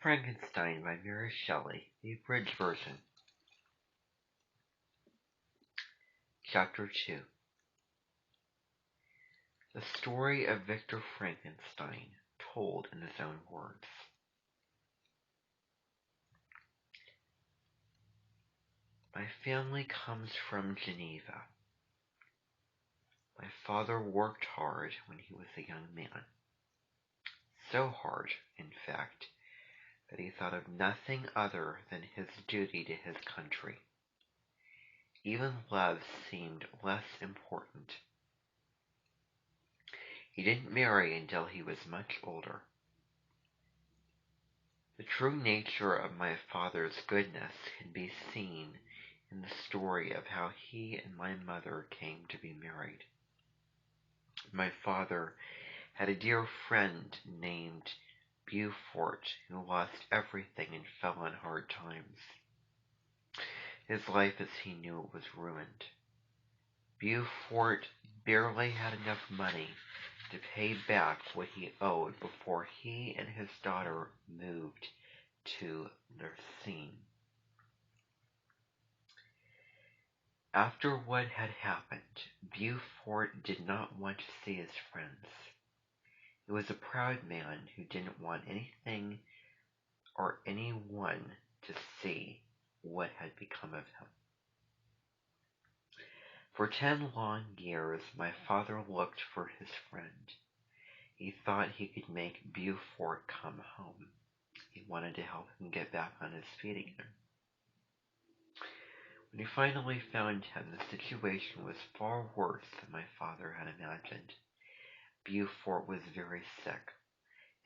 Frankenstein by Mary Shelley, the Abridged version. Chapter 2. The story of Victor Frankenstein, told in his own words. My family comes from Geneva. My father worked hard when he was a young man. So hard, in fact, that he thought of nothing other than his duty to his country. Even love seemed less important. He didn't marry until he was much older. The true nature of my father's goodness can be seen in the story of how he and my mother came to be married. My father had a dear friend named Beaufort who lost everything and fell on hard times. His life as he knew it was ruined. Beaufort barely had enough money to pay back what he owed before he and his daughter moved to Lucerne. After what had happened, Beaufort did not want to see his friends. He was a proud man who didn't want anything or anyone to see what had become of him. For 10 long years, my father looked for his friend. He thought he could make Beaufort come home. He wanted to help him get back on his feet again. When he finally found him, the situation was far worse than my father had imagined. Beaufort was very sick.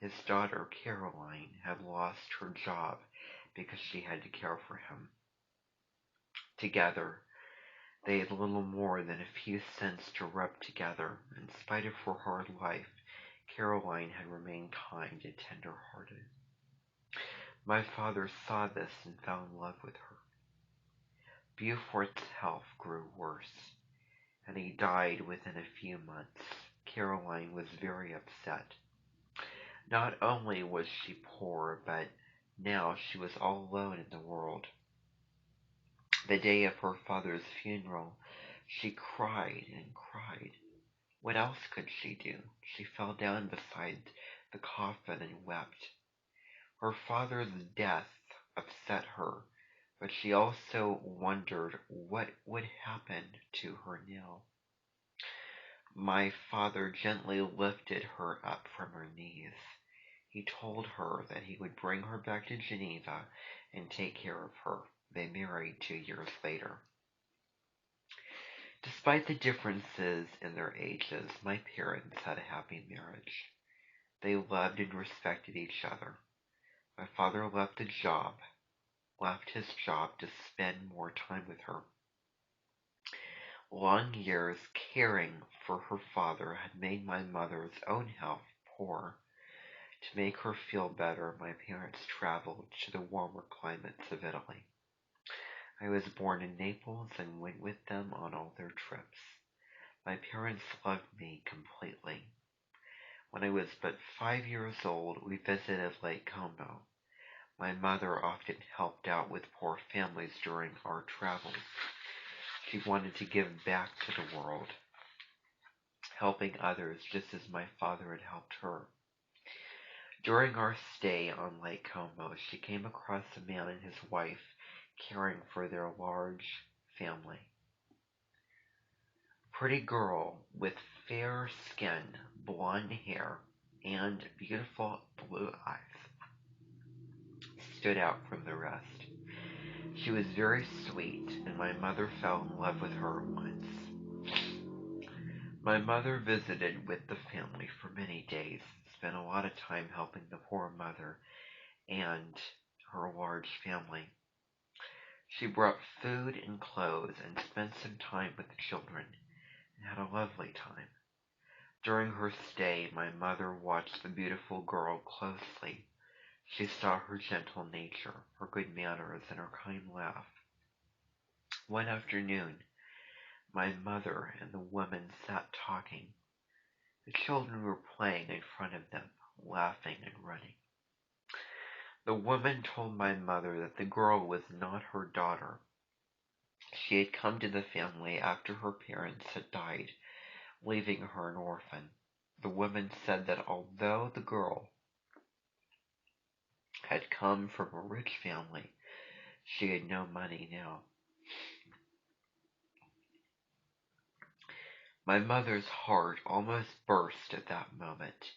His daughter, Caroline, had lost her job because she had to care for him. Together, they had little more than a few cents to rub together. In spite of her hard life, Caroline had remained kind and tender-hearted. My father saw this and fell in love with her. Beaufort's health grew worse, and he died within a few months. Caroline was very upset. Not only was she poor, but now she was all alone in the world. The day of her father's funeral, she cried and cried. What else could she do? She fell down beside the coffin and wept. Her father's death upset her, but she also wondered what would happen to her now. My father gently lifted her up from her knees. He told her that he would bring her back to Geneva and take care of her. They married 2 years later. Despite the differences in their ages, my parents had a happy marriage. They loved and respected each other. My father left his job to spend more time with her. Long years caring for her father had made my mother's own health poor. To make her feel better, my parents traveled to the warmer climates of Italy. I was born in Naples and went with them on all their trips. My parents loved me completely. When I was but 5 years old, we visited Lake Como. My mother often helped out with poor families during our travels. She wanted to give back to the world, helping others just as my father had helped her. During our stay on Lake Como, she came across a man and his wife caring for their large family. A pretty girl with fair skin, blonde hair, and beautiful blue eyes stood out from the rest. She was very sweet, and my mother fell in love with her at once. My mother visited with the family for many days, spent a lot of time helping the poor mother and her large family. She brought food and clothes and spent some time with the children and had a lovely time. During her stay, my mother watched the beautiful girl closely. She saw her gentle nature, her good manners, and her kind laugh. One afternoon, my mother and the woman sat talking. The children were playing in front of them, laughing and running. The woman told my mother that the girl was not her daughter. She had come to the family after her parents had died, leaving her an orphan. The woman said that although the girl had come from a rich family, she had no money now. My mother's heart almost burst at that moment.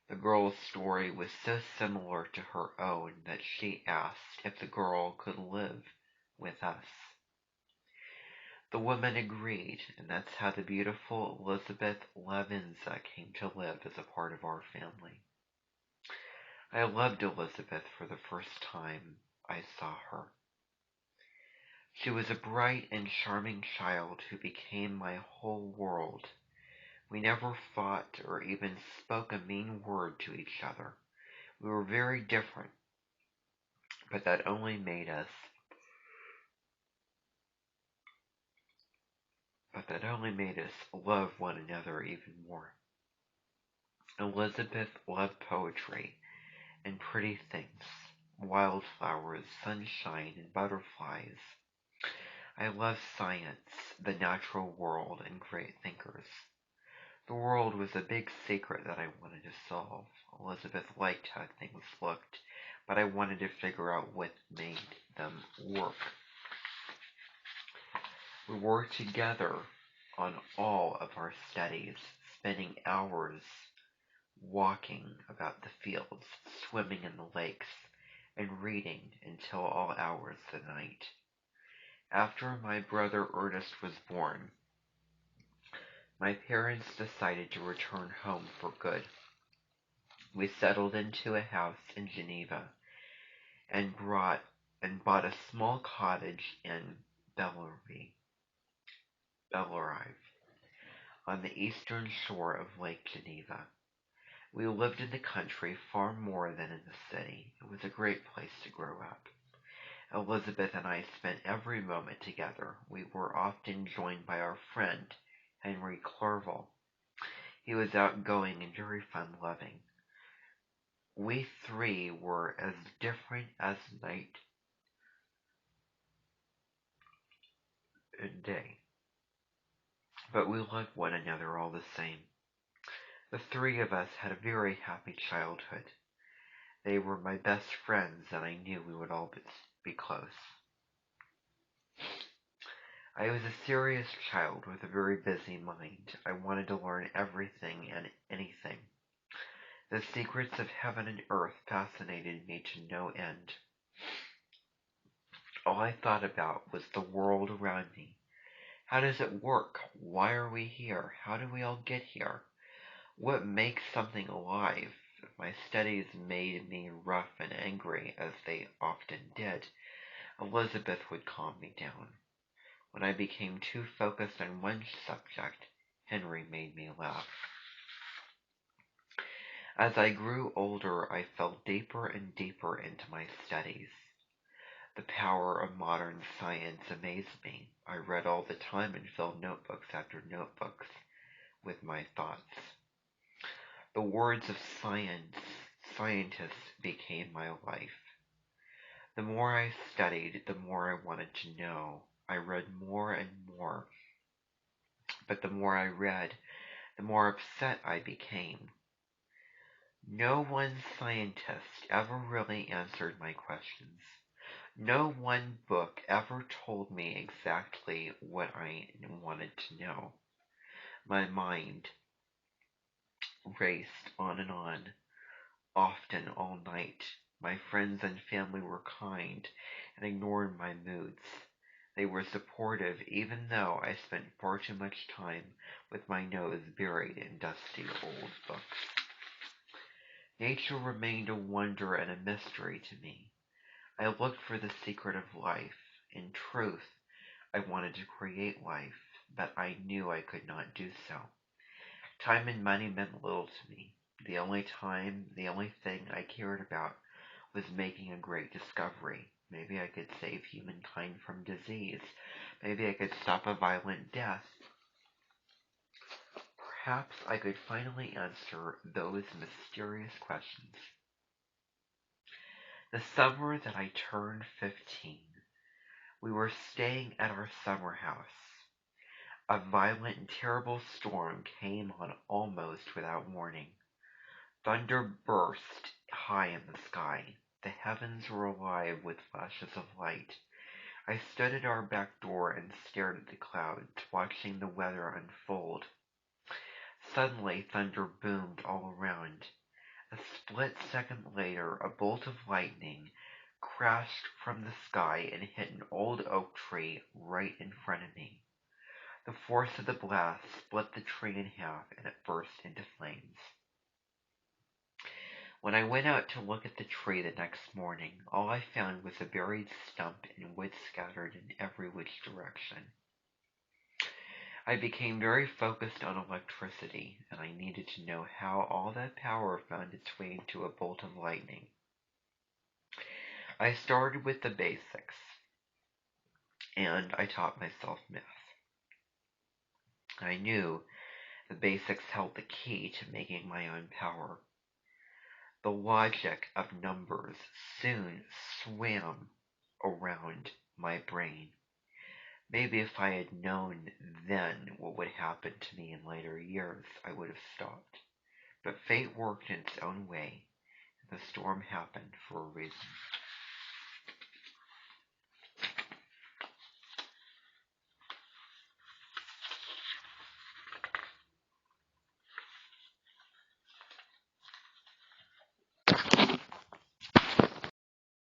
The girl's story was so similar to her own that she asked if the girl could live with us. The woman agreed, and that's how the beautiful Elizabeth Levinza came to live as a part of our family. I loved Elizabeth for the first time I saw her. She was a bright and charming child who became my whole world. We never fought or even spoke a mean word to each other. We were very different, but that only made us love one another even more. Elizabeth loved poetry and pretty things, wildflowers, sunshine, and butterflies. I loved science, the natural world, and great thinkers. The world was a big secret that I wanted to solve. Elizabeth liked how things looked, but I wanted to figure out what made them work. We worked together on all of our studies, spending hours walking about the fields, swimming in the lakes, and reading until all hours of the night. After my brother Ernest was born, my parents decided to return home for good. We settled into a house in Geneva and bought a small cottage in Bellerive, on the eastern shore of Lake Geneva. We lived in the country far more than in the city. It was a great place to grow up. Elizabeth and I spent every moment together. We were often joined by our friend, Henry Clerval. He was outgoing and very fun-loving. We three were as different as night and day, but we loved one another all the same. The three of us had a very happy childhood. They were my best friends, and I knew we would always be close. I was a serious child with a very busy mind. I wanted to learn everything and anything. The secrets of heaven and earth fascinated me to no end. All I thought about was the world around me. How does it work? Why are we here? How do we all get here? What makes something alive? If my studies made me rough and angry, as they often did, Elizabeth would calm me down. When I became too focused on one subject, Henry made me laugh. As I grew older, I fell deeper and deeper into my studies. The power of modern science amazed me. I read all the time and filled notebooks after notebooks with my thoughts. The words of scientists became my life. The more I studied, the more I wanted to know. I read more and more. But the more I read, the more upset I became. No one scientist ever really answered my questions. No one book ever told me exactly what I wanted to know. My mind raced on and on, often all night. My friends and family were kind and ignored my moods. They were supportive even though I spent far too much time with my nose buried in dusty old books. Nature remained a wonder and a mystery to me. I looked for the secret of life. In truth, I wanted to create life, but I knew I could not do so. Time and money meant little to me. The only thing I cared about was making a great discovery. Maybe I could save humankind from disease. Maybe I could stop a violent death. Perhaps I could finally answer those mysterious questions. The summer that I turned 15, we were staying at our summer house. A violent and terrible storm came on almost without warning. Thunder burst high in the sky. The heavens were alive with flashes of light. I stood at our back door and stared at the clouds, watching the weather unfold. Suddenly, thunder boomed all around. A split second later, a bolt of lightning crashed from the sky and hit an old oak tree right in front of me. The force of the blast split the tree in half and it burst into flames. When I went out to look at the tree the next morning, all I found was a buried stump and wood scattered in every which direction. I became very focused on electricity, and I needed to know how all that power found its way into a bolt of lightning. I started with the basics, and I taught myself math. I knew the basics held the key to making my own power. The logic of numbers soon swam around my brain. Maybe if I had known then what would happen to me in later years, I would have stopped. But fate worked in its own way, and the storm happened for a reason.